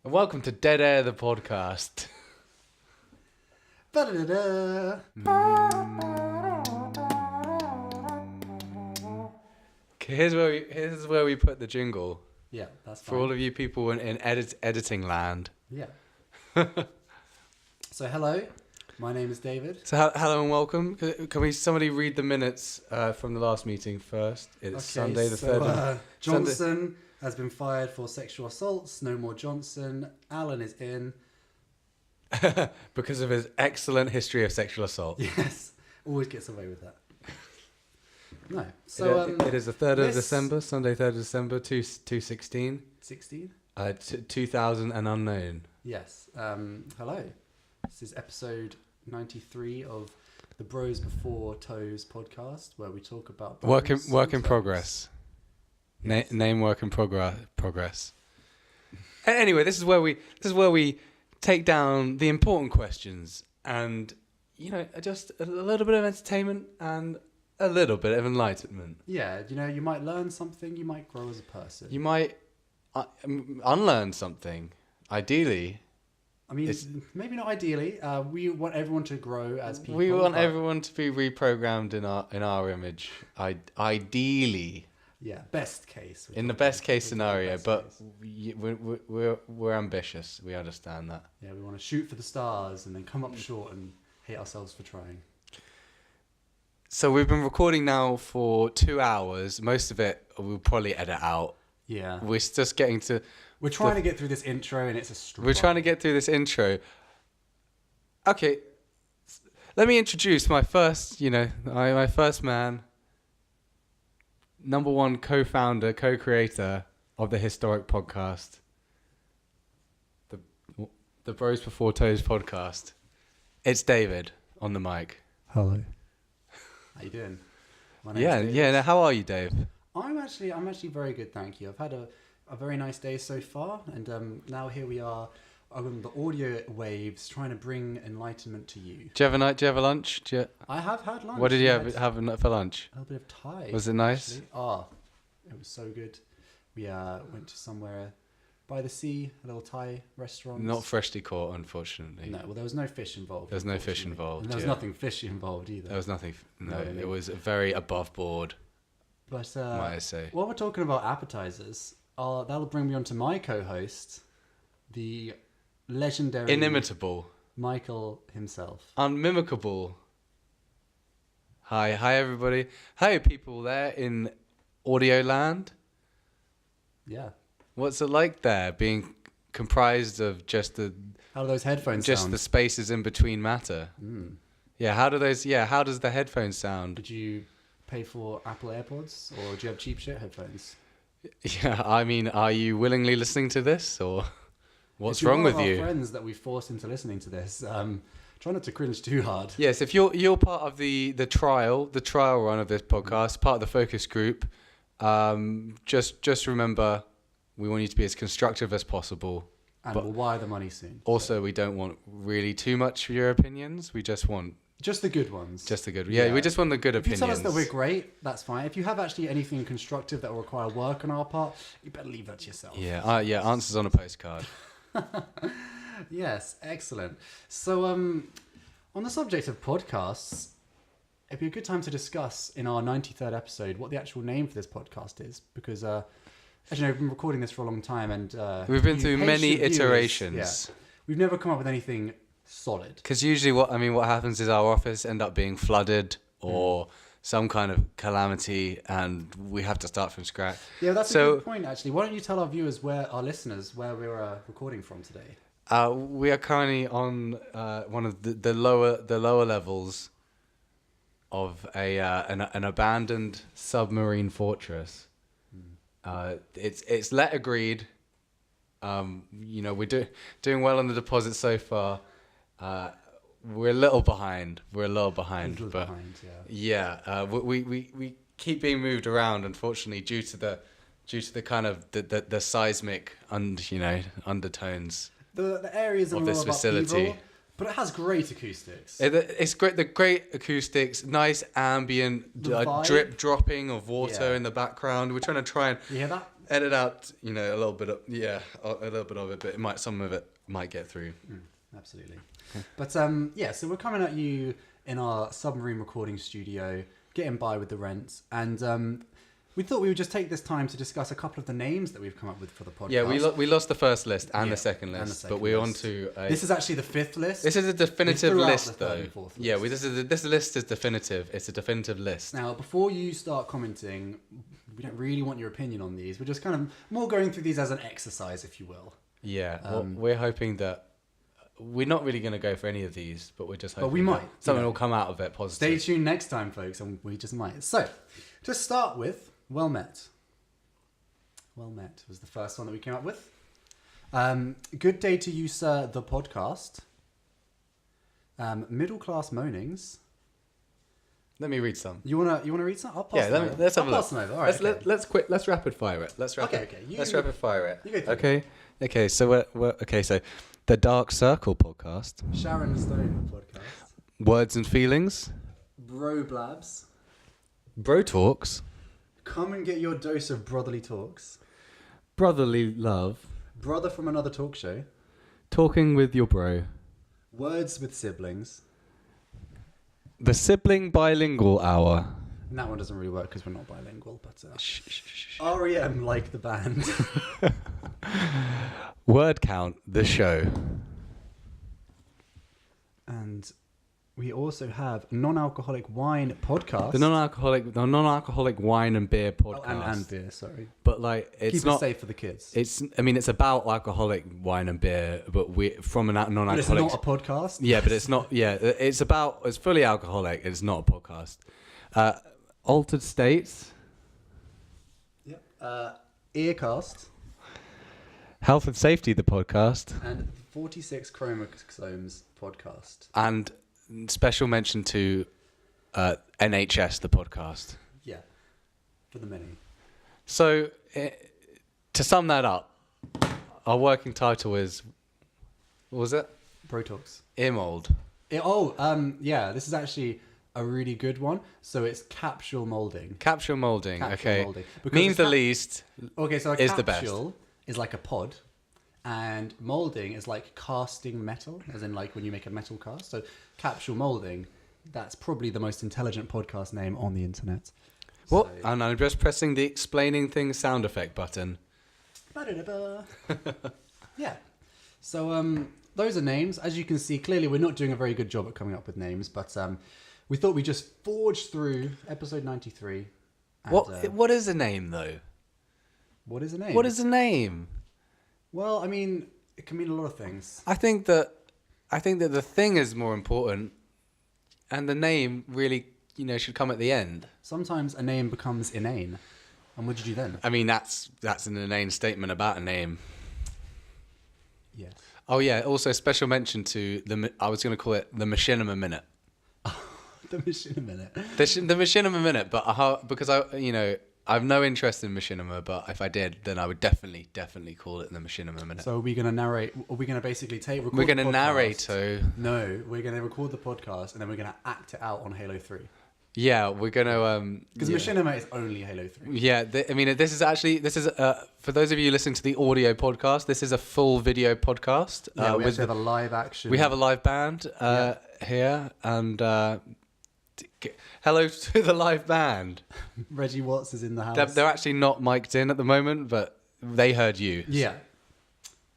And welcome to Dead Air, the podcast. Ba-da-da-da. Here's where we put the jingle Yeah, that's fine. for all of you people in editing land. Yeah. So hello, my name is David. So hello and welcome. Can somebody read the minutes from the last meeting first? It's Sunday the 3rd. Johnson has been fired for sexual assaults. No more Johnson. Alan is in. Because of his excellent history of sexual assault. Yes, always gets away with that. No, so it is the 3rd of December, Sunday 3rd of December, 2016. 16? 2000 and unknown. Yes. Hello. This is episode 93 of the Bros Before Toes podcast, where we talk about Work in toes. progress. Yes. Name work in progress. Anyway, this is where we take down the important questions and just a little bit of entertainment and a little bit of enlightenment. Yeah, you might learn something, you might grow as a person. You might unlearn something, ideally. I mean, maybe not ideally. We want everyone to grow as people. We want everyone to be reprogrammed in our image. Ideally. Yeah, best case. In the best case scenario, but we're ambitious. We understand that. Yeah, we want to shoot for the stars and then come up short and hate ourselves for trying. So we've been recording now for 2 hours. Most of it we'll probably edit out. Yeah. We're just getting to... We're trying to get through this intro and it's a struggle. We're trying to get through this intro. Okay, let me introduce my first, my first man, number one co-founder, co-creator of the historic podcast, the Bros Before Toes podcast. It's David on the mic. Hello. How you doing? My name's Yeah. David. Now, how are you, Dave? I'm actually very good, thank you. I've had a very nice day so far, and now here we are on the audio waves trying to bring enlightenment to you. Do you have a lunch? I have had lunch. What did you I have for lunch? A little bit of Thai. Was it nice? Actually. It was so good. We went to somewhere by the sea, a little Thai restaurant. Not freshly caught, unfortunately. No, well, there was no fish involved. There was no fish involved. And there was nothing fishy involved either. There was nothing. No, I mean? it was very above board. But might I say? While we're talking about appetizers, that'll bring me on to my co-host, the legendary, Inimitable, Michael himself. unmimicable. Hi everybody. Hi people there in audio land. Yeah. What's it like there, being comprised of just How do those headphones just sound? the spaces in between matter? Mm. Yeah. How does the headphones sound? Did you pay for Apple AirPods, or do you have cheap shit headphones? Yeah. I mean, are you willingly listening to this, or what's wrong with you? Friends that we forced into listening to this. Try not to cringe too hard. Yes, if you're part of the trial run of this podcast, part of the focus group, just remember, we want you to be as constructive as possible. And but we'll wire the money soon. Also, we don't want really too much of your opinions. We just want just the good ones. just the good. Yeah, we just want the good opinions. If you tell us that we're great, that's fine. If you have actually anything constructive that will require work on our part, you better leave that to yourself. Yeah, answers on a postcard. Yes, excellent. So, on the subject of podcasts, it'd be a good time to discuss in our 93rd episode what the actual name for this podcast is, because as you know, we've been recording this for a long time, and we've been through many viewers, iterations. We've never come up with anything solid. Because usually, what happens is our office end up being flooded or some kind of calamity, and we have to start from scratch. Yeah, that's a good point. Actually, why don't you tell our viewers, our listeners, where we're recording from today? We are currently on one of the lower levels of an abandoned submarine fortress. It's let agreed. We're doing well on the deposit so far. We're a little behind. But we keep being moved around, unfortunately, due to the kind of the seismic undertones. The areas of this facility. But it has great acoustics. It's great. The great acoustics, nice ambient drip dropping of water in the background. We're trying to You hear that? edit out, a little bit of it, but some of it might get through. Absolutely. But so we're coming at you in our submarine recording studio, getting by with the rent, and we thought we would just take this time to discuss a couple of the names that we've come up with for the podcast. Yeah, we lost the first list and the second list, but we're on to... this is actually the fifth list. This is a definitive list, the though. third and fourth Yeah, list. this list is definitive. It's a definitive list. Now, before you start commenting, we don't really want your opinion on these. We're just kind of more going through these as an exercise, if you will. Yeah, we're hoping that... We're not really going to go for any of these, but we're just hoping but we might. Something will come out of it positive. Stay tuned next time, folks, and we just might. So, to start with, Well Met. Well Met was the first one that we came up with. Good Day to You, Sir, the podcast. Middle Class Moanings. Let me read some. You wanna read some? I'll pass them over. Let's have a look. Pass them over. All right, Let's rapid fire it. Let's rapid fire it. You go through. Okay. So So the Dark Circle podcast. Sharon Stone podcast. Words and Feelings. Bro Blabs. Bro Talks. Come and get your dose of brotherly talks. Brotherly Love. Brother from Another Talk Show. Talking with Your Bro. Words with Siblings. The Sibling Bilingual Hour. And that one doesn't really work because we're not bilingual, but REM like the band. Word Count, the show. And we also have Non-Alcoholic Wine podcast. The non-alcoholic wine and beer podcast. And beer, sorry. But it's Keep not it safe for the kids. It's about alcoholic wine and beer, but we from a non-alcoholic. But it's not a podcast. Yeah, but it's not. Yeah, it's fully alcoholic. It's not a podcast. Altered States. Yep. Earcast. Health and Safety, the podcast. And 46 Chromosomes podcast. And special mention to NHS, the podcast. Yeah, for the many. So, to sum that up, our working title is, what was it? Bro Talks. Ear mold. This is actually a really good one. So it's capsule molding. Capsule Moulding, okay. Molding. Means the least. Okay, so is the best. capsule is like a pod. And molding is like casting metal, as in like when you make a metal cast. So Capsule Moulding, that's probably the most intelligent podcast name on the internet. What? So, And I'm just pressing the explaining things sound effect button. yeah. So those are names. As you can see, clearly we're not doing a very good job at coming up with names, but we thought we'd just forge through episode 93. And, What is a name, though? What is a name? What is a name? Well, I mean, it can mean a lot of things. I think that the thing is more important, and the name really, should come at the end. Sometimes a name becomes inane. And what did you do then? I mean, that's an inane statement about a name. Yes. Oh yeah. Also, special mention to I was going to call it the Machinima Minute. The Machinima Minute. The Machinima Minute, but because I have no interest in Machinima, but if I did, then I would definitely call it the Machinima Minute. So are we going to narrate? Are we going to basically record We're going to the podcast? narrate. So No, we're going to record the podcast and then we're going to act it out on Halo 3. yeah, we're going to Because Machinima is only Halo 3. Yeah, this is for those of you listening to the audio podcast. This is a full video podcast. Yeah, we actually have a live action. We have a live band here, and hello to the live band. Reggie Watts is in the house. They're actually not mic'd in at the moment, but they heard you. Yeah.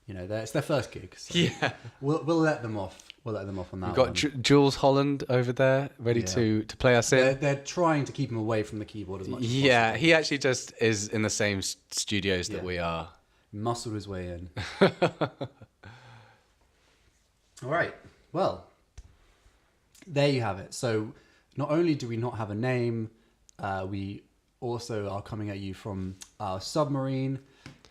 It's their first gig. So Yeah. We'll let them off. We'll let them off on that. We've got Jules Holland over there, ready to play us in. They're trying to keep him away from the keyboard as much as possible. Yeah, he actually just is in the same studios that we are. Muscled his way in. All right. Well, there you have it. So not only do we not have a name, we also are coming at you from our submarine,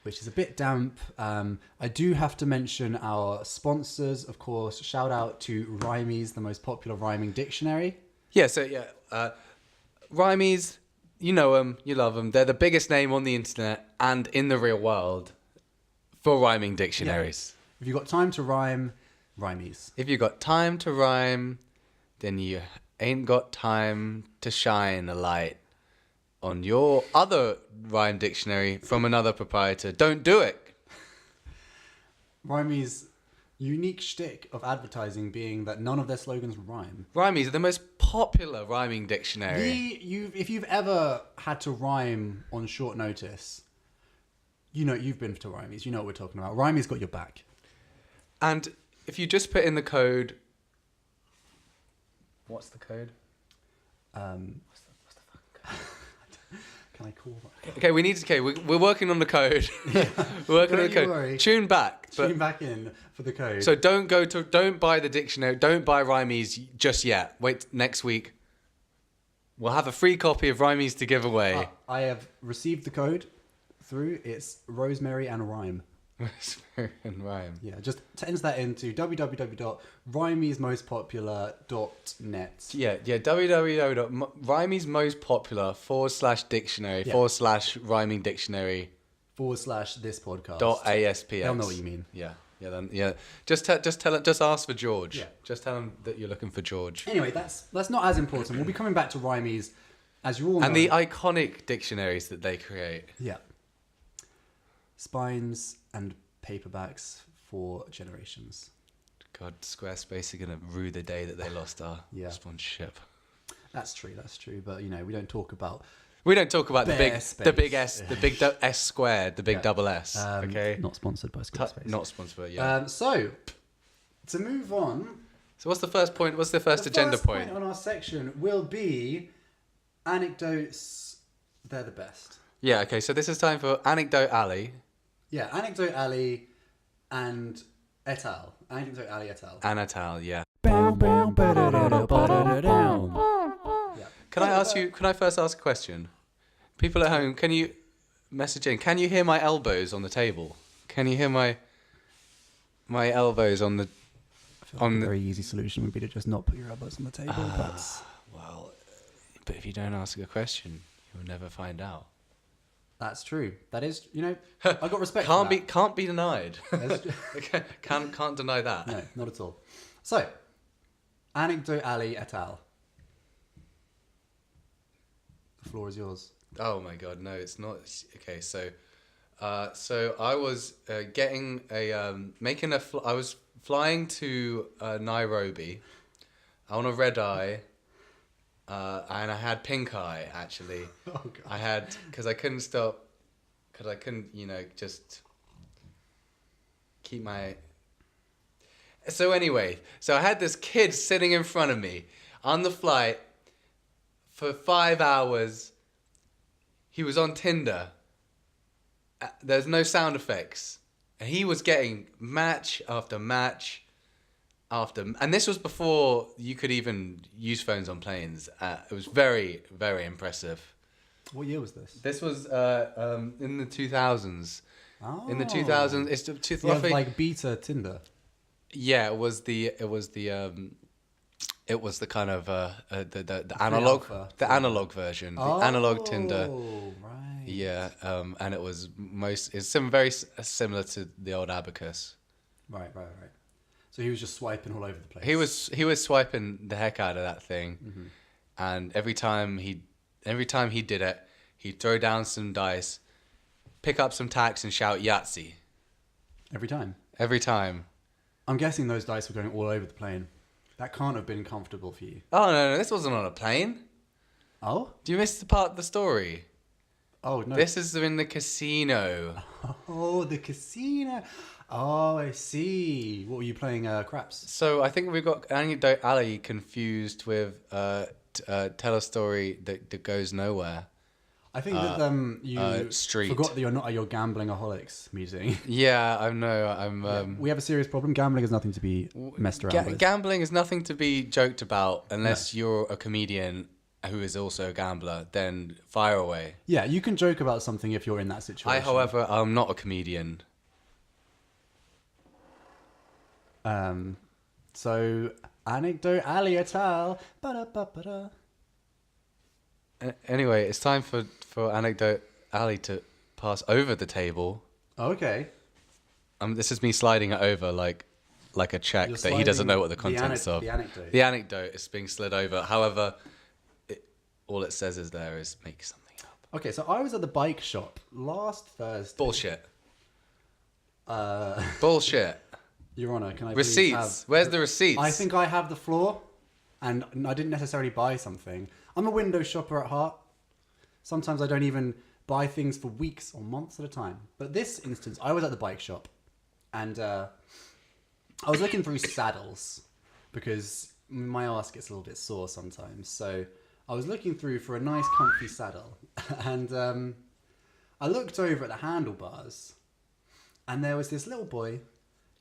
which is a bit damp. I do have to mention our sponsors, of course. Shout out to Rhymies, the most popular rhyming dictionary. Yeah, Rhymies, you know them, you love them. They're the biggest name on the internet and in the real world for rhyming dictionaries. If you've got time to rhyme, Rhymies. If you got time to rhyme, then you ain't got time to shine a light. on your other rhyme dictionary from another proprietor. Don't do it. Rhymey's unique shtick of advertising being that none of their slogans rhyme. Rhymey's are the most popular rhyming dictionary. If you've ever had to rhyme on short notice, you know you've been to Rhymey's. You know what we're talking about. Rhymey's got your back. And if you just put in the code... What's the code? What's the fucking code? Can I call that? Okay, we're working on the code. We're working on the code. Worry. Tune back. Tune back in for the code. So don't buy the dictionary. Don't buy Rhymey's just yet. Wait next week. We'll have a free copy of Rhymey's to give away. I have received the code through. It's Rosemary and Rhyme. Rosemary and Rhyme. Yeah, just enter that into www.rhymeysmostpopular.net. Yeah. www.rhymeysmostpopular/dictionary /rhyming dictionary /this podcast. .aspx. They'll know what you mean. Yeah. Just ask for George. Yeah. Just tell them that you're looking for George. Anyway, that's not as important. We'll be coming back to Rhymey's, as you all know. And the iconic dictionaries that they create. Yeah. Spines and paperbacks for generations. God, Squarespace are going to rue the day that they lost our sponsorship. That's true. But, we don't talk about... We don't talk about the big S, the big S squared, the big double S. Okay, not sponsored by Squarespace. Not sponsored, yeah. So, to move on. So, what's the first point? What's the first agenda point? On our section will be anecdotes. They're the best. Yeah. Okay. So this is time for Anecdote Alley. Yeah, Anecdote Alley and et al. Anecdote Alley et al. Anatal, yeah. Yeah. Can I first ask a question? People at home, can you message in? Can you hear my elbows on the table? Can you hear my elbows on the... A very easy solution would be to just not put your elbows on the table. Well, but if you don't ask a question, you'll never find out. That's true. That is, I got respect for that. Can't be denied. Can't deny that. No, not at all. So, Anecdote Alley et al. The floor is yours. Oh my God, no, it's not. Okay, so I was getting I was flying to Nairobi on a red eye, and I had pink eye actually. Oh God. I had because I couldn't just keep my. So anyway, so I had this kid sitting in front of me on the flight for 5 hours. He was on Tinder. There's no sound effects. And he was getting match after match and this was before you could even use phones on planes. It was very, very impressive. What year was this? This was in the 2000s. Oh. In the 2000s, it's roughly like beta Tinder. Yeah, it was the kind of the analog version, the analog Tinder. Right. Yeah, and it's very similar to the old Abacus. Right. So he was just swiping all over the place. He was swiping the heck out of that thing, mm-hmm. and every time he did it, he'd throw down some dice, pick up some tacks, and shout Yahtzee. Every time. Every time. I'm guessing those dice were going all over the plane. That can't have been comfortable for you. Oh no, this wasn't on a plane. Oh? Do you miss the part of the story? Oh no. This is in the casino. Oh, the casino. Oh, I see. What were you playing? Craps. So I think we've got Anecdote Alley confused with Tell a Story that goes nowhere. I think that you Street. forgot that you're not at your Gamblingaholics meeting. Yeah, I know. I'm. We have a serious problem. Gambling is nothing to be messed around with. Gambling is nothing to be joked about unless you're a comedian who is also a gambler. Then fire away. Yeah, you can joke about something if you're in that situation. However, I'm not a comedian. So Anecdote Alley et al. Ba-da-ba-ba-da. Anyway, it's time for Anecdote Alley to pass over the table. Okay. This is me sliding it over like a check that he doesn't know what the contents of. The anecdote is being slid over. However, all it says is make something up. Okay, so I was at the bike shop last Thursday. Bullshit. Uh, Bullshit. Your Honour, can I please Receipts. have... Where's the receipts? I think I have the floor, and I didn't necessarily buy something. I'm a window shopper at heart. Sometimes I don't even buy things for weeks or months at a time. But this instance, I was at the bike shop, and I was looking through saddles, because my arse gets a little bit sore sometimes. So I was looking through for a nice comfy saddle, and I looked over at the handlebars, and there was this little boy.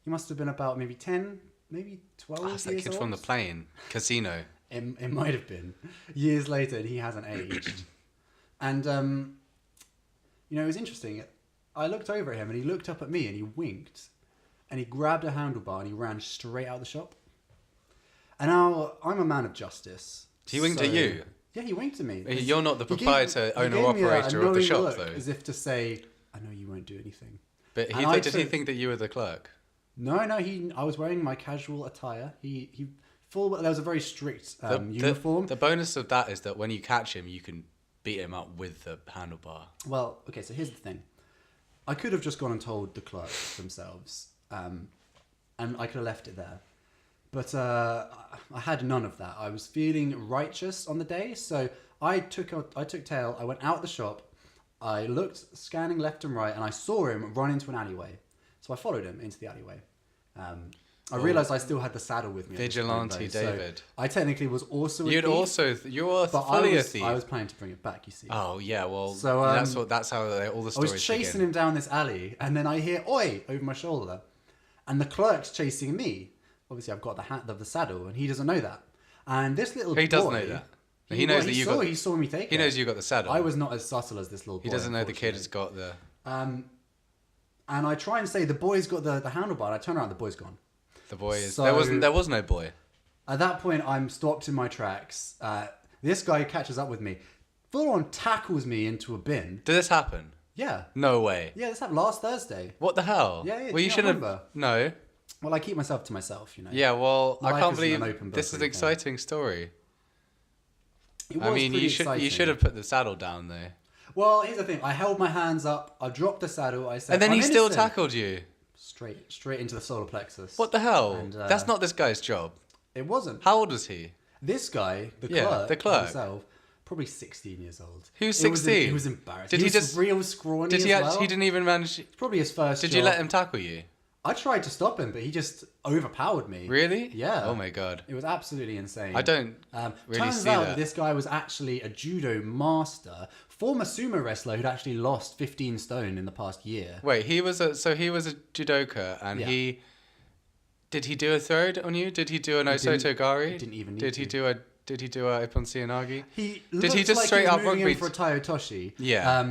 He must have been about maybe 10, maybe 12 That's that years kid old. from the plane. Casino. It might have been. Years later, and he hasn't aged. And, it was interesting. I looked over at him, and he looked up at me, and he winked. And he grabbed a handlebar, and he ran straight out of the shop. And now, I'm a man of justice. He winked at you? Yeah, he winked at me. You're not the He proprietor, he owner, gave me a operator of the knowing shop, look, though. as if to say, I know you won't do anything. But did he think that you were the clerk? No, I was wearing my casual attire. There was a very strict uniform. The bonus of that is that when you catch him, you can beat him up with the handlebar. Well, okay, so here's the thing. I could have just gone and told the clerks themselves, and I could have left it there. But I had none of that. I was feeling righteous on the day, so I took tail. I went out the shop. I looked, scanning left and right, and I saw him run into an alleyway. So I followed him into the alleyway. I realised I still had the saddle with me. Vigilante David. So I technically was also a You were thief, fully a thief. I was planning to bring it back, you see. Oh yeah, well, So, that's how all the I stories was chasing begin. him down this alley, and then I hear "Oi!" over my shoulder, and the clerk's chasing me. Obviously, I've got the hat of the saddle, and he doesn't know that. And this little boy... He does know that. He knows that He saw me take it. He knows you got the saddle. I was not as subtle as this little boy. He doesn't know the kid has got the... And I try and say, the boy's got the handlebar, and I turn around, the boy's gone. The boy is... So- there was no boy. At that point, I'm stopped in my tracks. This guy catches up with me, full on tackles me into a bin. Did this happen? Yeah. No way. Yeah, this happened last Thursday. What the hell? Yeah, Well, do you you should not have... remember? No. Well, I keep myself to myself, Yeah, well, I Life can't isn't an believe open book this is or an anything. exciting story. It was I mean, pretty you exciting. should have put the saddle down there. Well, here's the thing. I held my hands up. I dropped the saddle. I said, And then "I'm he still innocent." tackled you. Straight into the solar plexus. What the hell? And, That's not this guy's job. It wasn't. How old was he? This guy, the Yeah, clerk, the himself, probably 16 years old. He was It 16? He was embarrassed. Did he he was just- real scrawny Did he as actually... well. He didn't even manage... Probably his first Did job. you let him tackle you? I tried to stop him, but he just overpowered me. Really? Yeah. Oh my god. It was absolutely insane. I don't really turns see out that. this guy was actually a judo master, former sumo wrestler who'd actually lost 15 stone in the past year. Wait, he was a judoka, and Yeah. did he do a throw on you? Did he do an Osoto Gari? He didn't even need Did he do a Ippon Seoinage? He Did he looked just like straight he was up moving rugby in for a Taiotoshi. Yeah.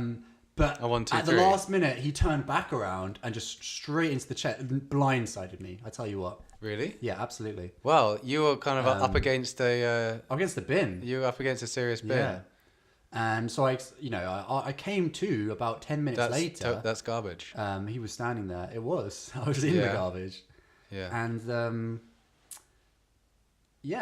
But A 1, 2, at the 3. last minute, he turned back around and just straight into the chest, blindsided me. I tell you what. Really? Yeah, absolutely. Well, you were kind of up against Against the bin. you were up against a serious bin. Yeah. And so I came to about 10 minutes later. That's garbage. He was standing there. It was. I was in the Yeah. garbage. Yeah. And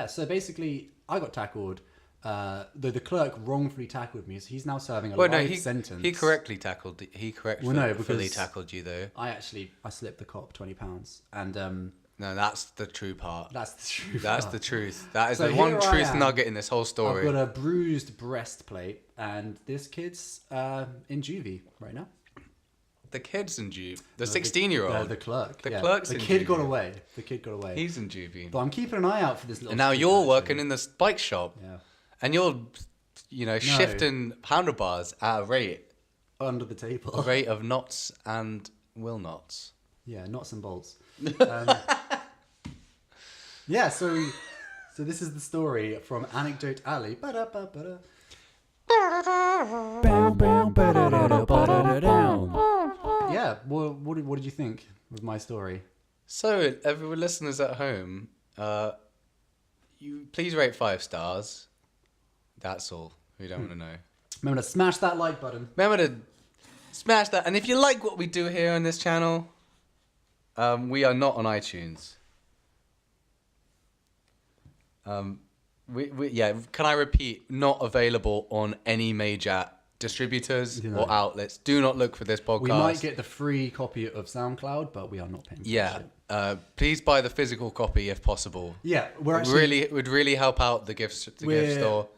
so basically, I got tackled. The clerk wrongfully tackled me, so he's now serving a life sentence. He correctly tackled. He Well, no, fully because- tackled you though. I slipped the cop £20, and No, that's the true part. that's the truth. That's the truth. That is So the one here I truth am. nugget in this whole story. I've got a bruised breastplate, and this kid's in juvie right now. The kid's in juvie. The The 16-year-old. clerk. The yeah. clerk's The in kid got juvie. away. The kid got away. He's in juvie. But I'm keeping an eye out for this little. And now kid, you're actually. working in the bike shop, Yeah. and you're, shifting handlebars at a rate Under the table. of knots and will knots. Yeah, nuts and bolts. Yeah, so this is the story from Anecdote Alley. Ba-da-ba-ba-da. Yeah, what did you think of my story? So, every listeners at home, you please rate 5 stars. That's all. We don't want to know. Remember to smash that like button. Remember to smash that. And if you like what we do here on this channel, we are not on iTunes. Can I repeat? Not available on any major distributors You know. or outlets. Do not look for this podcast. We might get the free copy of SoundCloud, but we are not paying for Yeah. that shit. Please buy the physical copy if possible. Yeah, It would really help out the gift store.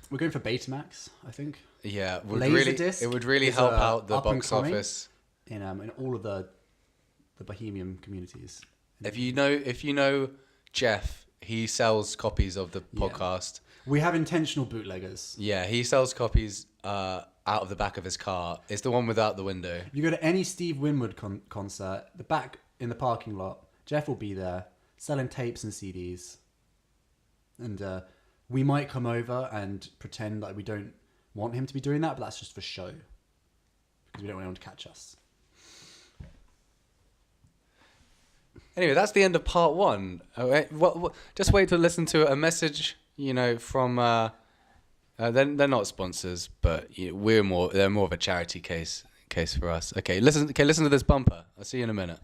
We're going for Betamax, I think. Yeah, it would really is, help out the up and box coming office. in all of the Bohemian communities. If you know Jeff, he sells copies of the podcast. We have intentional bootleggers. Yeah, he sells copies out of the back of his car. It's the one without the window. If you go to any Steve Winwood concert, the back in the parking lot, Jeff will be there selling tapes and CDs. And we might come over and pretend like we don't want him to be doing that, but that's just for show. Because we don't want anyone to catch us. Anyway, that's the end of part 1. Just wait to listen to a message, from... they're not sponsors, but they're more of a charity case for us. Okay, listen to this bumper. I'll see you in a minute.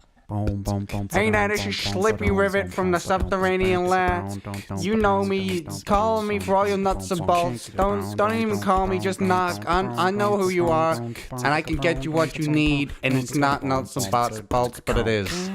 Hey now, this is Slippy Rivet from the Subterranean Lads. You know me, call me for all your nuts and bolts. Don't even call me, just knock. I know who you are, and I can get you what you need, and it's not nuts and bolts, but it is.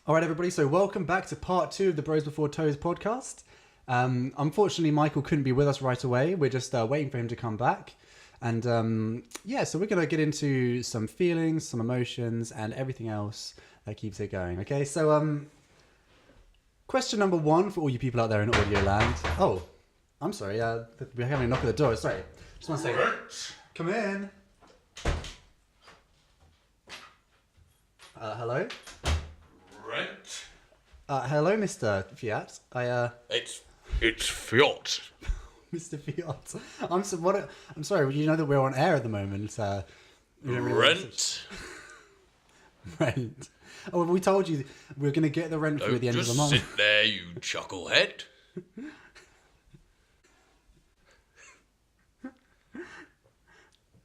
All right, everybody, so welcome back to part 2 of the Bros Before Toes podcast. Unfortunately, Michael couldn't be with us right away. We're just waiting for him to come back. And so we're going to get into some feelings, some emotions, and everything else that keeps it going. Okay, so question number 1 for all you people out there in audio land. Oh, I'm sorry. We're having a knock at the door. Sorry. Just want to say, come in. Hello? Rent? Hello, Mr. Fiat. It's Fiat. Mr. Fiat. I'm sorry, you know that we're on air at the moment. Rent? Rent. Oh, we told you we're going to get the rent through at the end of the month. Just sit there, you chucklehead.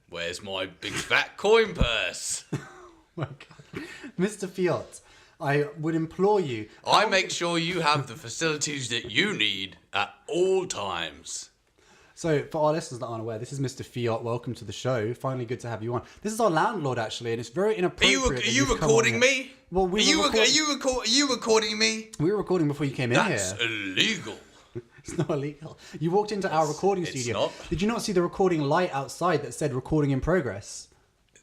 Where's my big fat coin purse? Oh my God. Mr. Fiat, I would implore you. I make sure you have the facilities that you need at all times. So, for our listeners that aren't aware, this is Mr. Fiat. Welcome to the show. Finally, good to have you on. This is our landlord, actually, and it's very inappropriate. Are you recording me? Well, are you recording me? We were recording before you came in here. That's illegal. It's not illegal. You walked into our recording it's studio. not. Did you not see the recording light outside that said recording in progress?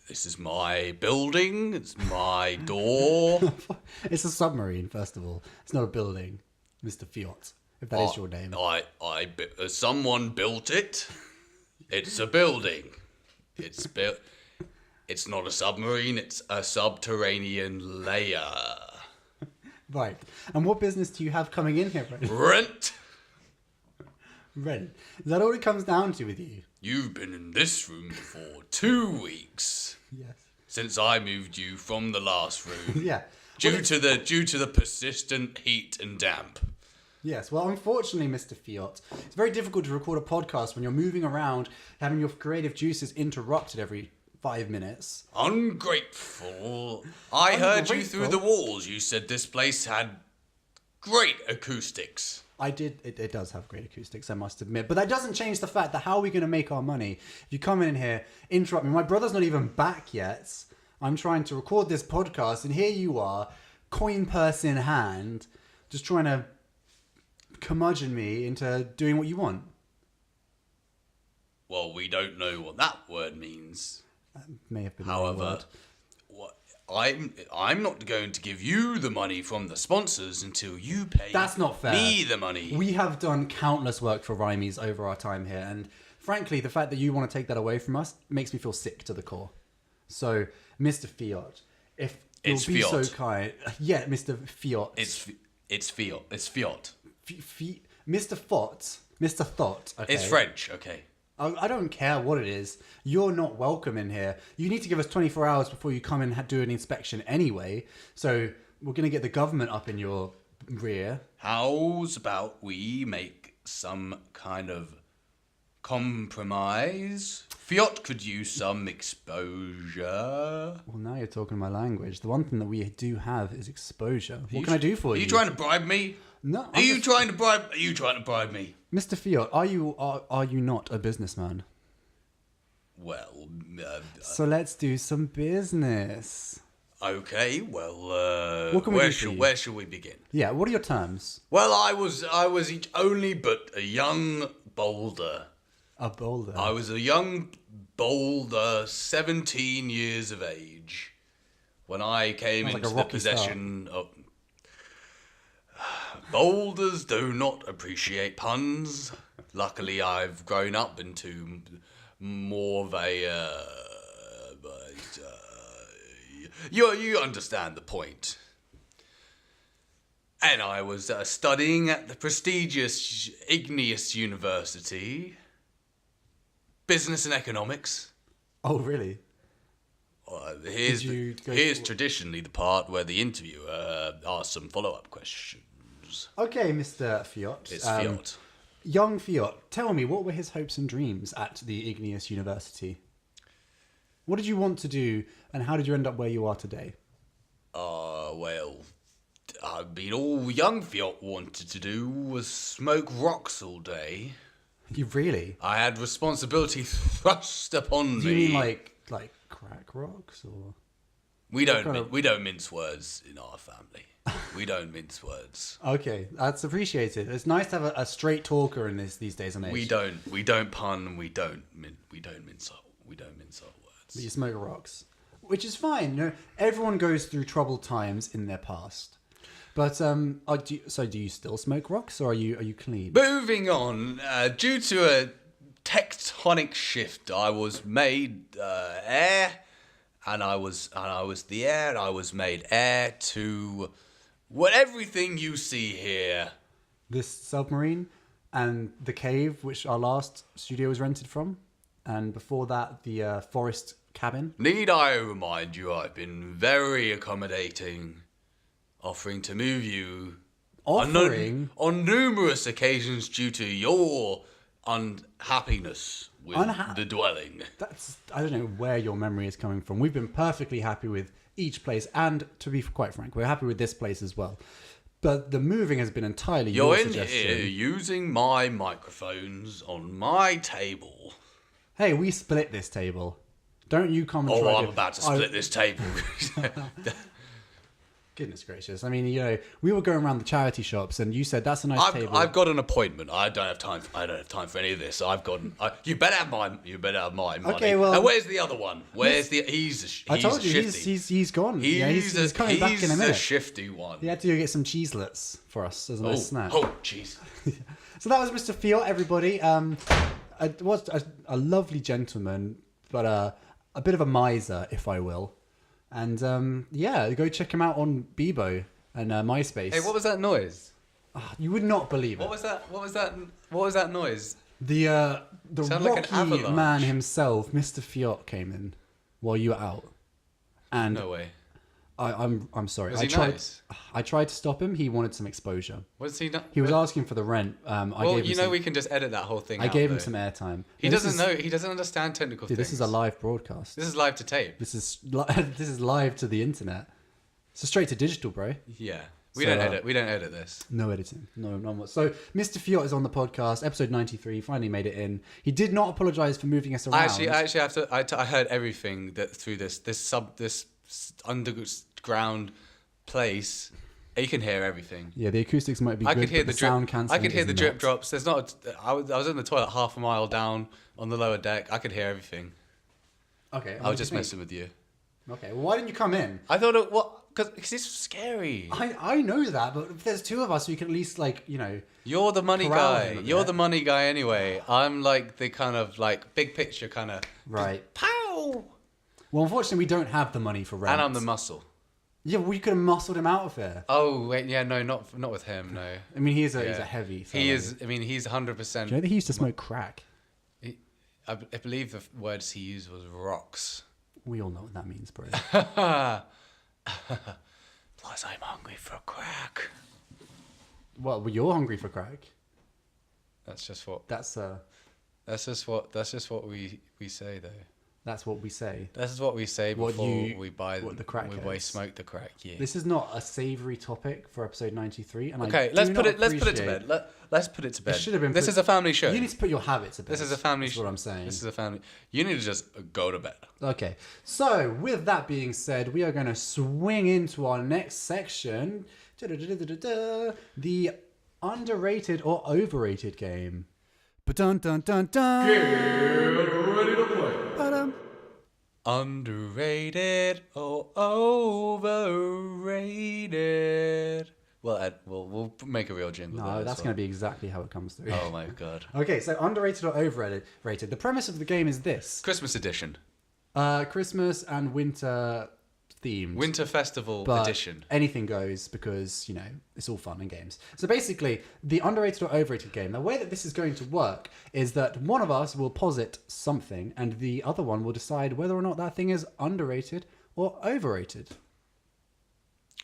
This is my building. It's my door. It's a submarine, first of all. It's not a building, Mr. Fiat, if that is your name. Someone built it. It's a building. It's built. It's not a submarine. It's a subterranean layer. Right. And what business do you have coming in here, Brendan? Rent. Rent. Is that all it comes down to with you? You've been in this room for 2 weeks. Yes. Since I moved you from the last room. Yeah. Due to the persistent heat and damp. Yes. Well, unfortunately, Mr. Fiat, it's very difficult to record a podcast when you're moving around, having your creative juices interrupted every 5 minutes. Ungrateful. I heard you through the walls. You said this place had great acoustics. I did. It does have great acoustics, I must admit. But that doesn't change the fact that how are we going to make our money? If you come in here, interrupt me. My brother's not even back yet. I'm trying to record this podcast, and here you are, coin purse in hand, just trying to curmudgeon me into doing what you want. Well, we don't know what that word means. That may have been the wrong However, word. I'm not going to give you the money from the sponsors until you pay That's not fair. me the money. We have done countless work for Rhymies over our time here, and frankly, the fact that you want to take that away from us makes me feel sick to the core. So, Mr. Fiat, if you'll be so kind... Yeah, Mr. Fiat. It's Fiat. It's Fiat. Mr. Thought. Mr. Thought, okay. It's French, okay. I don't care what it is. You're not welcome in here. You need to give us 24 hours before you come and do an inspection anyway. So we're going to get the government up in your rear. How's about we make some kind of compromise? Fiat could use some exposure. Well, now you're talking my language. The one thing that we do have is exposure. What can I do for you? Are you trying to bribe me? No. Are you trying to bribe me? Mr. Fiat, are you not a businessman? Well, So let's do some business. okay. Well, What can we do for you? where shall we begin? Yeah, what are your terms? Well, I was only but a young boulder. A boulder. I was a young boulder, 17 years of age, when I came Sounds like a into the rocky possession of. Boulders do not appreciate puns. Luckily, I've grown up into more of a. You understand the point. And I was studying at the prestigious Igneous University, business and economics. Oh, really? Here's traditionally the part where the interviewer asks some follow-up questions. Okay, Mr. Fiat. It's Fiat. Young Fiat, tell me, what were his hopes and dreams at the Igneous University? What did you want to do, and how did you end up where you are today? Well, I mean, all young Fiat wanted to do was smoke rocks all day. You really? I had responsibility thrust upon me. Do you mean like crack rocks, or? We don't mince words in our family. We don't mince words. Okay, that's appreciated. It's nice to have a straight talker in these days and age. We don't pun. We don't mince our words. But you smoke rocks, which is fine. You know, everyone goes through troubled times in their past. But do you still smoke rocks, or are you clean? Moving on, due to a tectonic shift, I was made air, and I was the air, and I was made heir to everything you see here. This submarine and the cave, which our last studio was rented from, and before that the forest cabin. Need I remind you, I've been very accommodating, offering to move you on numerous occasions due to your unhappiness with the dwelling. I don't know where your memory is coming from. We've been perfectly happy with each place, and to be quite frank, we're happy with this place as well. But the moving has been entirely your suggestion. You're in here using my microphones on my table. Hey, we split this table. Don't you come and try I'm about to split this table. Goodness gracious. I mean, you know, we were going around the charity shops and you said that's a nice table. I've got an appointment. I don't have time for any of this. You better have my money. Okay, well, and where's the other one? I told you shifty. he's gone. He's coming back in a minute. He's a shifty one. He had to go get some cheeselets for us as a nice snack. Oh, jeez. So that was Mr. Fiat, everybody. Was a lovely gentleman, but a bit of a miser, if I will. And go check him out on Bebo and MySpace. Hey, what was that noise? You would not believe it. What was that noise? The Sounded like an rocky avalanche. man himself, Mr. Fiat, came in while you were out. And No way. I'm sorry. Was he nice? I tried to stop him. He wanted some exposure. What is he not? He was asking for the rent. We can just edit that whole thing. I gave him some airtime. He doesn't know. He doesn't understand technical Dude, things. this is a live broadcast. This is live to tape. This is live to the internet. It's straight to digital, bro. Yeah. We So, don't edit. We don't edit this. No editing. No, none what. So Mr. Fiat is on the podcast, episode 93. He finally made it in. He did not apologise for moving us around. I actually have to. I heard everything that through this underground place. You can hear everything. Yeah, the acoustics might be good. I could hear but the sound drip. cancelling I could hear is the drip not. drops. There's not. I was in the toilet half a mile down on the lower deck. I could hear everything. Okay. I was just messing with you. Okay. Well, why didn't you come in? I thought it because it's scary. I know that, but if there's two of us, we can at least You're the money corral guy. him a You're bit. the money guy anyway. I'm like the kind of like big picture kind of Right. Pow. Well, unfortunately, we don't have the money for rent. And I'm the muscle. Yeah, we could have muscled him out of here. Oh wait, yeah, no, not with him. No. I mean, he's a Yeah. heavy. He fellow. is. I mean, he's 100%. Do you know that he used to smoke crack? I believe the words he used was rocks. We all know what that means, bro. Plus, I'm hungry for crack. Well, you're hungry for crack. That's just what. That's That's just what we say though. That's what we say. This is what we say What before you- we buy what the crack we heads. smoke the crack. Yeah. This is not a savoury topic for episode 93. And Okay, I let's do put not it. Let's put it to appreciate- bed. Let's put it to bed. should have been This put- is a family show. You need to put your habits to bed. This is a family That's show. what I'm saying. This is a family. You need to just go to bed. Okay, so with that being said, we are going to swing into our next section. The underrated or overrated game. Dun dun dun dun. Ba-dum. Underrated or overrated? Well, Ed, we'll make a real jingle. No, that's going to be exactly how it comes through. Oh my god. Okay, so underrated or overrated. The premise of the game is this: Christmas edition. Christmas and winter themed. Winter Festival But edition. anything goes because, it's all fun and games. So basically, the underrated or overrated game, the way that this is going to work is that one of us will posit something and the other one will decide whether or not that thing is underrated or overrated.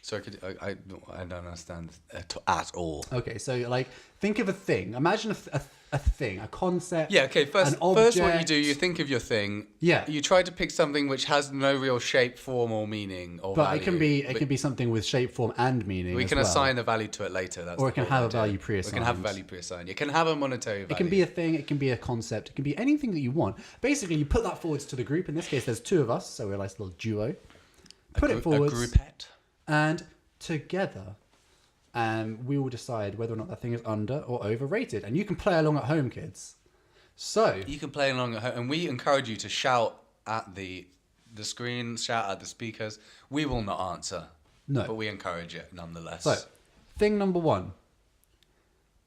So I don't understand at all. Okay, so think of a thing. Imagine a thing, a concept. Yeah, okay, first an what you object. do, you think of your thing. Yeah. You try to pick something which has no real shape, form, or meaning or But value. it can be something with shape, form, and meaning. We as can well. assign a value to it later. That's Or the it can whole have a idea. value We pre-assigned. can have a value pre-assigned. It can have a monetary value. It can be a thing, it can be a concept, it can be anything that you want. Basically, you put that forwards to the group. In this case, there's two of us, so we're like a little duo. Put it forwards. A groupette. And together, we will decide whether or not that thing is under or overrated. And you can play along at home, kids. So, You can play along at home, and we encourage you to shout at the screen, shout at the speakers. We will not answer. No. But we encourage it nonetheless. so thing number one: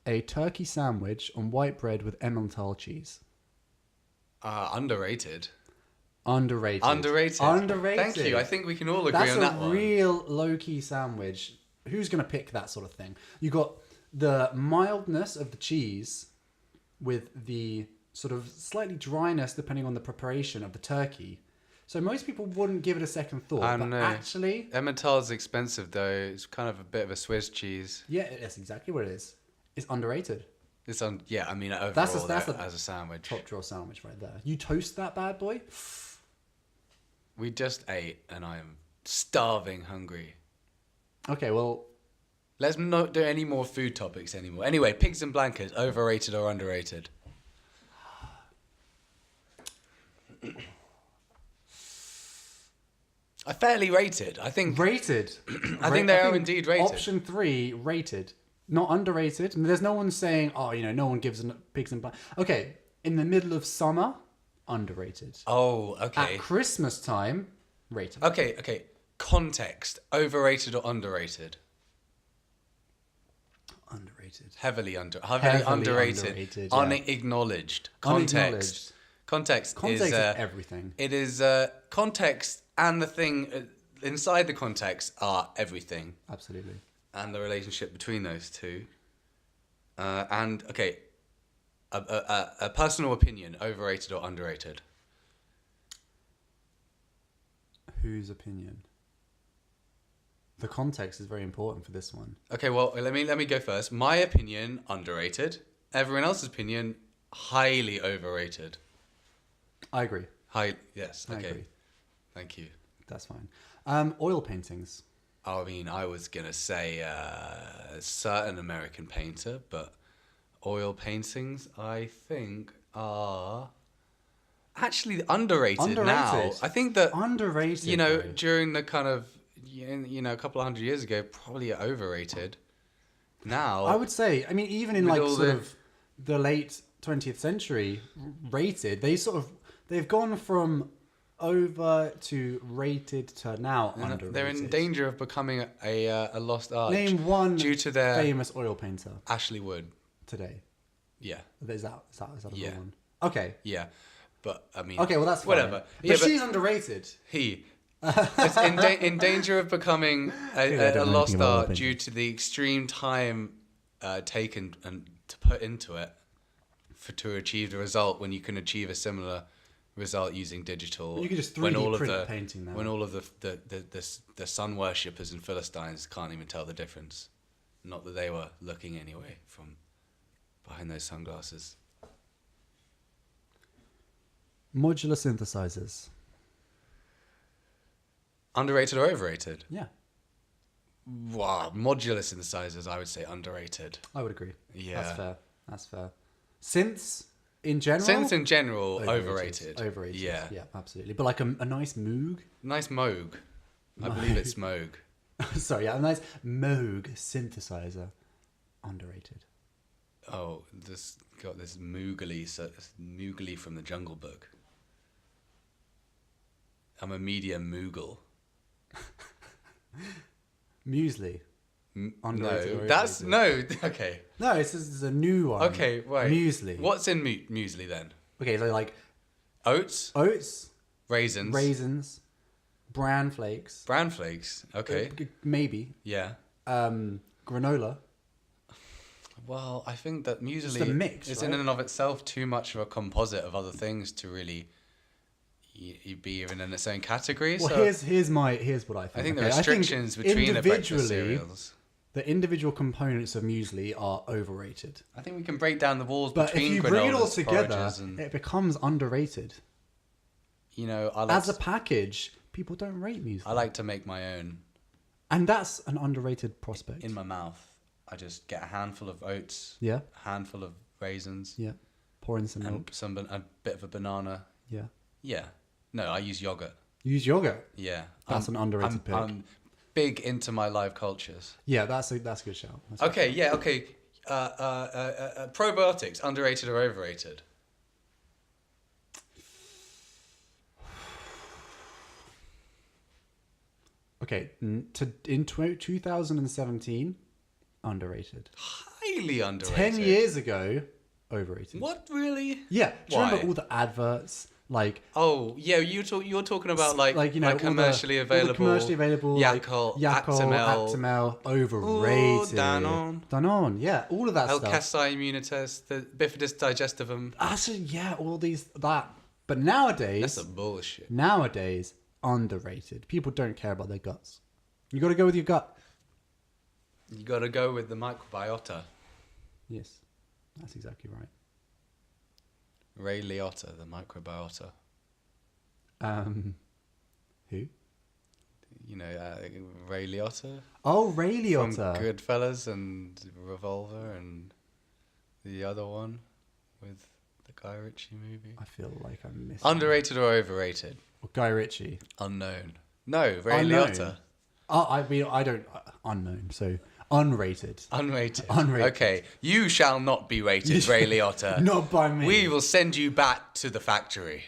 a turkey sandwich on white bread with Emmental cheese. Underrated. Underrated. Underrated. Underrated. Thank you. I think we can all agree That's on that a one. real low-key sandwich. Who's going to pick that sort of thing? You got the mildness of the cheese with the sort of slightly dryness depending on the preparation of the turkey. So most people wouldn't give it a second thought. I but know. actually, Emmental's expensive though. It's kind of a bit of a Swiss cheese. yeah, that's exactly what it is. It's underrated. It's on. Yeah, I mean overall That's though, a as a sandwich. Top drawer sandwich right there. You toast that bad boy. We just ate, and I am starving hungry. Okay, well, Let's not do any more food topics anymore. Anyway, pigs and blankets, overrated or underrated? I fairly rated. I think. rated. I think they are indeed rated. Option 3, rated. Not underrated. And there's no one saying, no one gives pigs and blankets. Okay, in the middle of summer, underrated. Oh, okay. At Christmas time, rated. Okay. Context, overrated or underrated? Underrated. Heavily underrated. underrated, yeah. Unacknowledged. Unacknowledged. Context Context is is everything. It is context and the thing inside the context are everything, Absolutely. and the relationship between those two. And okay, a personal opinion: overrated or underrated? Whose opinion? The context is very important for this one. Okay, well let me go first. My opinion: underrated. Everyone else's opinion: highly overrated. I agree. Yes. I Okay. agree. Thank you. That's fine. Oil paintings. I mean, I was gonna say a certain American painter, but oil paintings, I think, are actually underrated now. Underrated. I think that Underrated. though. Though. During the kind of a couple of hundred years ago, probably overrated. Now, I would say, even in With like all sort the- of the late 20th century, rated, they've gone from over to rated to now underrated. they're in danger of becoming a lost art. Name one due to their famous oil painter Ashley Wood. today. Yeah, Is that a Yeah. good one? Okay. yeah, but I mean, Okay, well that's fine. whatever. But Yeah, she's underrated. It's in danger of becoming I a don't know lost anything about art oil due to the extreme time taken and to put into it to achieve the result when you can achieve a similar result using digital. You could just when 3D all of print the painting now. when all of the sun worshippers and Philistines can't even tell the difference. Not that they were looking anyway from behind those sunglasses. Modular synthesizers. Underrated or overrated? Yeah, Wow, modular synthesizers, I would say underrated. I would agree. Yeah. That's fair. Synths in general? Synths in general, overrated. Overrated. Yeah. Yeah, absolutely. But like a nice Moog. Nice Moog. I believe it's Moog. Sorry, yeah, a nice Moog synthesizer. Underrated. Oh, this got this Moogly, so it's Moogly from the Jungle Book. I'm a medium Moogle. Muesli. Underrated No, or that's overrated? no. Okay, No, it's a new one. okay, right. Muesli. What's in muesli then? Okay, so like Oats, oats, raisins, raisins, bran flakes. bran flakes. Okay, Maybe. yeah. Granola. Well, I think that muesli Just a mix, is right? in and of itself too much of a composite of other things to really be even in its own category. Well, so here's what I think. I think the okay? restrictions between the breakfast cereals. the individual components of muesli are overrated. I think we can break down the walls But if between you bring it all granolas, together, porridges, and it becomes underrated. you know, I like As a package, people don't rate muesli. I like to make my own And that's an underrated prospect. in my mouth. I just get a handful of oats, Yeah, a handful of raisins, yeah. Pour in some and milk. a bit of a banana. Yeah. Yeah, no, I use yogurt. Use yogurt. Yeah, That's an underrated pick. I'm big into my live cultures. Yeah, that's a good shout. That's a good Okay, yeah, okay. Probiotics, underrated or overrated? Okay, in 2017, underrated. Highly underrated. 10 years ago, overrated. What really? Yeah, do you Why? remember all the adverts? Like, Oh, yeah, you're talking about like you know, all commercially all available. commercially available, Yakult, like, Actimel, overrated. Danone. Danone, yeah, all of that El stuff. Casai Immunitas, the Bifidus Digestivum. Actually, yeah, all that. But nowadays, That's some bullshit. underrated. People don't care about their guts. You got to go with your gut. You got to go with the microbiota. Yes, that's exactly right. Ray Liotta, the microbiota. Who? You know, Ray Liotta Oh, Ray from Liotta. Goodfellas and Revolver and the other one with the Guy Ritchie movie. I feel like I missed. Underrated or overrated? Guy Ritchie. Unknown. No, Ray Unknown. Liotta. Oh, I mean, I don't unknown. So unrated. Unrated. Unrated. Okay, you shall not be rated, Ray Liotta. Not by me. We will send you back to the factory.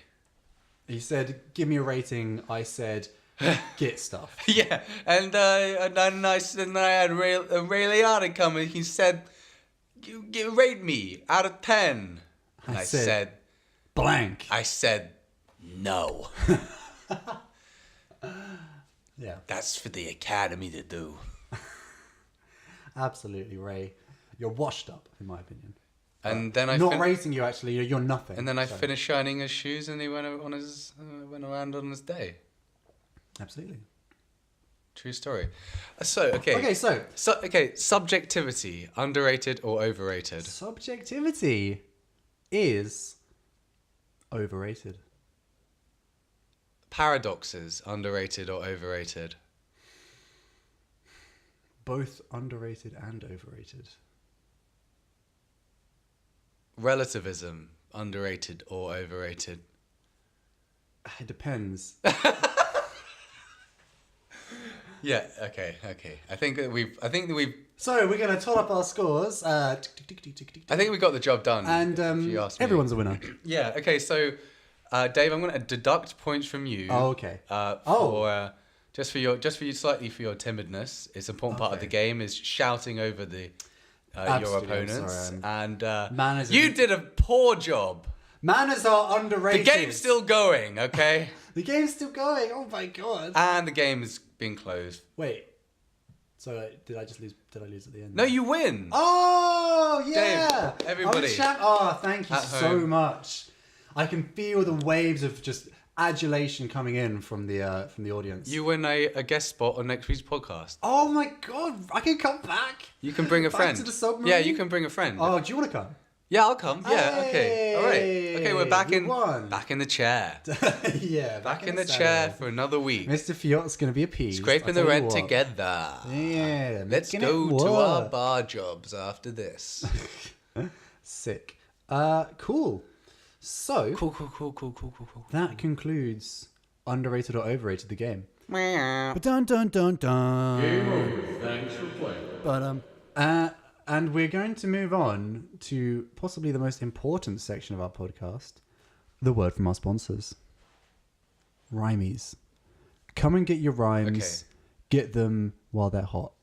He said, "Give me a rating." I said, "Get stuff." Yeah, and then I had Ray Liotta come and he said, "Rate me out of 10." And I I said- said, Blank. I said, no. Yeah, That's for the Academy to do. absolutely, Ray. You're washed up, in my opinion. And then I Not rating you. Actually, you're nothing. and then I so- finished shining his shoes, and he went went around on his day. Absolutely. True story. So okay. Okay, so Subjectivity, underrated or overrated? subjectivity is overrated. Paradoxes, underrated or overrated? Both underrated and overrated. Relativism, underrated or overrated? It depends. Yeah. Okay. I think that we've. So we're gonna tot up our scores. I think we got the job done. And if you ask me. everyone's a winner. Yeah. Okay. So, Dave, I'm going to deduct points from you. Oh, okay. For just for your slightly for your timidness. It's an important part of Okay. the game is shouting over the your Absolutely, I'm opponents. sorry, and manners you is- did a poor job. Manners are The underrated. game's still going. Okay. The game's still going. Oh my god. And the game has been closed. Wait. So did I just lose? Did I lose at the end? No, you win. Oh yeah. Dave, everybody. Oh, thank you At so home. much. I can feel the waves of just adulation coming in from the audience. You win a guest spot on next week's podcast. Oh my god! I can come back. You can bring a Back friend. to the submarine? Yeah, you can bring a friend. Oh, do you want to come? Yeah, I'll come. Yeah, okay. All right. Okay, we're back you in won. back in the chair. Yeah, Back in the chair for another week. Mr. Fiat's going to be appeased. Scraping the rent together. Yeah, Let's making go it to our work. bar jobs after this. Sick. Cool. So, Cool. that concludes Underrated or Overrated, the game. Meow. Dun dun dun dun. Game over. Thanks for playing. And we're going to move on to possibly the most important section of our podcast, the word from our sponsors. Rhymies. Come and get your rhymes. Okay. Get them while they're hot.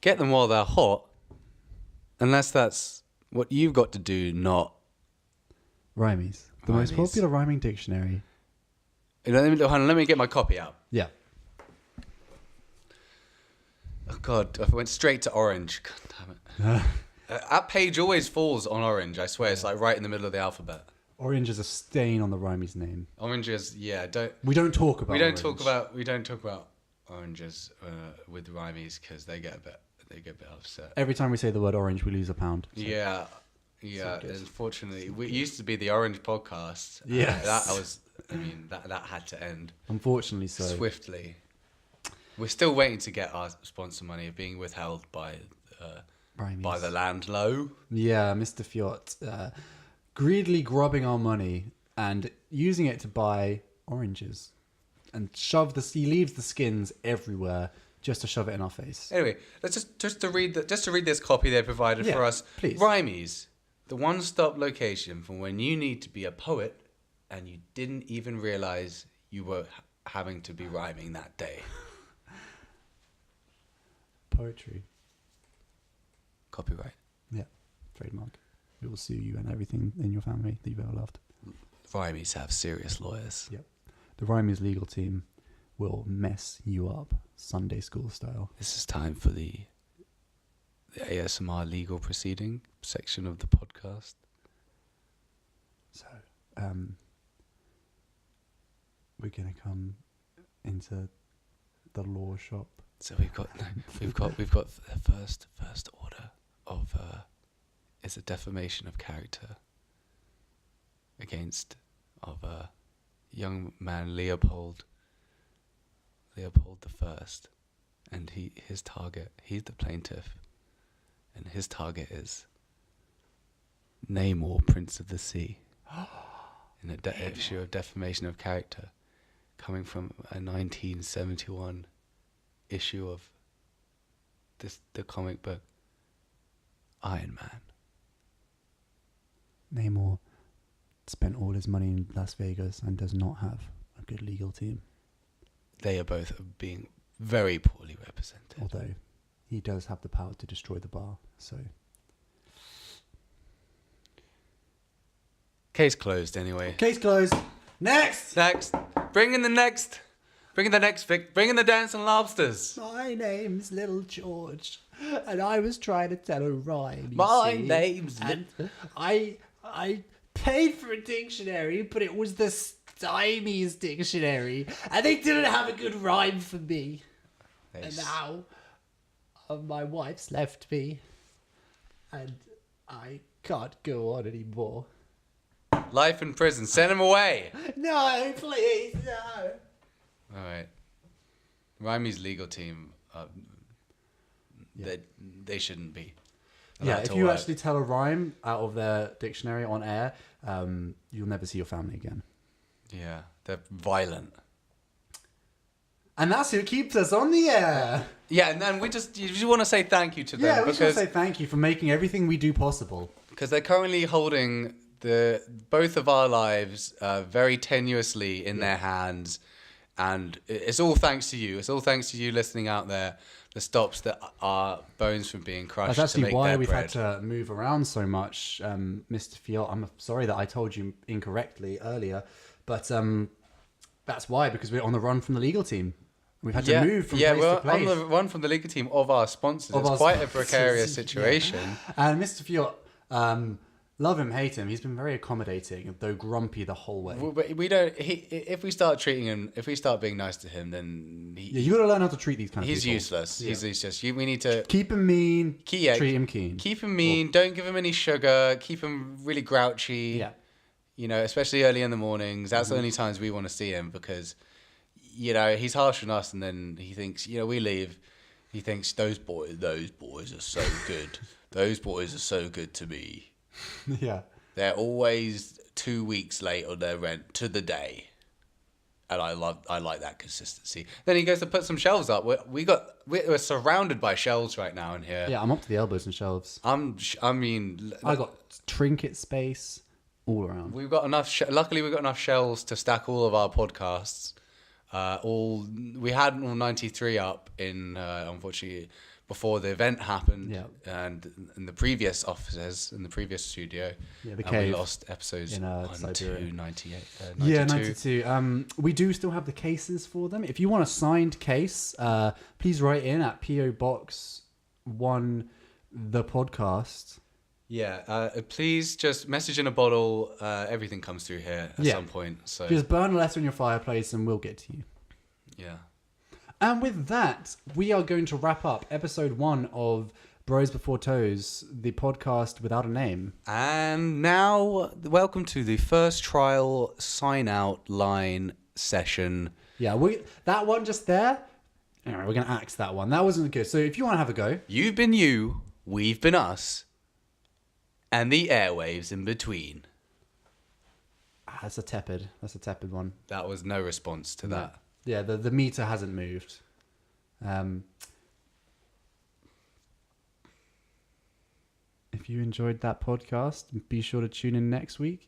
Get them while they're hot. Unless that's what you've got to do, not. Rhymies. The most Rhymies. popular rhyming dictionary. Let me get my copy out. Yeah. Oh, God, I went straight to orange. God damn it. That page always falls on orange, I swear. It's like right in the middle of the alphabet. Orange is a stain on the rhymey's name. Orange is, yeah, We don't talk about we don't orange. talk about oranges with rhymies because they get a bit upset. Every time we say the word orange, we lose a pound. So. Yeah. good. Unfortunately, we used to be the Orange Podcast. Yes. That had to end Unfortunately so. swiftly. We're still waiting to get our sponsor money being withheld by Rhymies. the landlow. Yeah, Mr. Fiat. Greedily grubbing our money and using it to buy oranges. And he leaves the skins everywhere just to shove it in our face. Anyway, let's just to read this copy they provided Yeah, for us. please. Rhymies, the one-stop location for when you need to be a poet and you didn't even realize you were having to be rhyming that day. Poetry. Copyright. Yeah. Trademark. We will sue you and everything in your family that you've ever loved. Rhymies have serious lawyers. Yep. The Rhymies legal team will mess you up Sunday school style. This is time for the ASMR legal proceeding section of the podcast. So, we're gonna come into the law shop. So we've got the first order of is a defamation of character against young man Leopold the First, and he's the plaintiff, and his target is Namor, Prince of the Sea, in a issue of defamation of character, coming from a 1971 issue of the comic book Iron Man. Namor spent all his money in Las Vegas and does not have a good legal team. They are both being very poorly represented. Although he does have the power to destroy the bar. So Case closed anyway. case closed. Next. Bring in the dancing lobsters. My name's Little George, and I was trying to tell a rhyme. you My see. name's And I paid for a dictionary, but it was the Stymies dictionary, and they didn't have a good rhyme for me. And now my wife's left me, and I can't go on anymore. Life in prison. Send him away. No, please, no. All right. Rhymey's legal team, they shouldn't be. Yeah, allowed if to you work. actually tell a rhyme out of their dictionary on air, you'll never see your family again. Yeah, they're violent. And that's who keeps us on the air. Yeah, and then you just want to say thank you to them Yeah, we just want because to say thank you for making everything we do possible. they're currently holding both of our lives very tenuously in their hands, and it's all thanks to you. It's all thanks to you listening out there that stops our bones from being crushed. That's to actually make why their we've bread. had to move around so much, Mr. Fiat. I'm sorry that I told you incorrectly earlier, but that's why, because we're on the run from the legal team. We've had to move from place we're to place. on the run from the legal team of our sponsors. Of It's our quite a sponsors, precarious yeah. situation. And Mr. Fiat, Love him, hate him. He's been very accommodating, though grumpy the whole way. We don't. If we start treating him, if we start being nice to him, then Yeah, you got to learn how to treat these kind of he's people. useless. Yeah. He's useless. We need to Keep him mean. Yeah, treat him keen. keep him mean. Don't give him any sugar. Keep him really grouchy. Yeah. You know, especially early in the mornings. That's the only times we want to see him because, you know, he's harsh on us, and then he thinks, you know, we leave. He thinks those boys are so good. Those boys are so good to me. Yeah. They're always 2 weeks late on their rent to the day, and I like that consistency. Then he goes to put some shelves up. We're surrounded by shelves right now in here. Yeah, I'm up to the elbows in shelves. I mean, I got trinket space all around. we've got enough. Luckily, we've got enough shelves to stack all of our podcasts. We had all 93 up in unfortunately before the event happened. Yeah. And in the previous offices in the previous studio. Yeah, the and cave we lost episodes in, 1, Siberia. 2, 98, 92. Yeah, 92. We do still have the cases for them. If you want a signed case, please write in at PO Box 1 the podcast. Yeah, please just message in a bottle. Everything comes through here at some point. So Just burn a letter in your fireplace and we'll get to you. yeah. And with that, we are going to wrap up episode 1 of Bros Before Toes, the podcast without a name. And now, welcome to the first trial sign out line session. Yeah, that one just there. Anyway, we're going to axe that one. That wasn't good. So if you want to have a go. You've been you, we've been us, and the airwaves in between. That's a tepid one. That was no response to that. Yeah, the meter hasn't moved. If you enjoyed that podcast, be sure to tune in next week.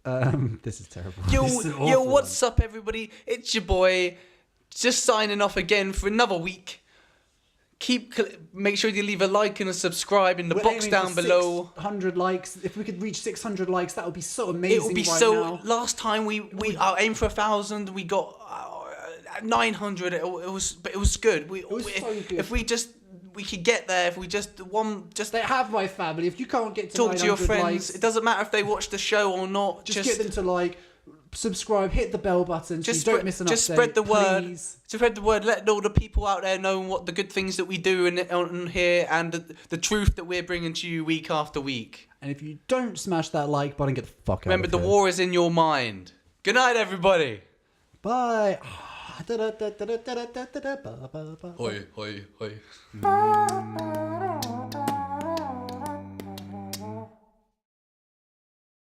This is terrible. This is an awful What's up, everybody? It's your boy, just signing off again for another week. Make sure you leave a like and a subscribe in the We're box aiming down for below. 600 likes. If we could reach 600 likes, that would be so amazing. It would be right so. now. Last time we aimed for 1,000, we got 900. It was good. It was so good. If we could get there. If we just They have my family. If you can't get to talk to your 900 friends. likes, It doesn't matter if they watch the show or not. just get them to like, subscribe, hit the bell button so you don't miss an update. Just spread the word. Please. Spread the word. Let all the people out there know what the good things that we do on here and the truth that we're bringing to you week after week. And if you don't smash that like button, get the fuck out Remember, of the here. war is in your mind. Good night, everybody. Bye. Hoi, hoi, hoi.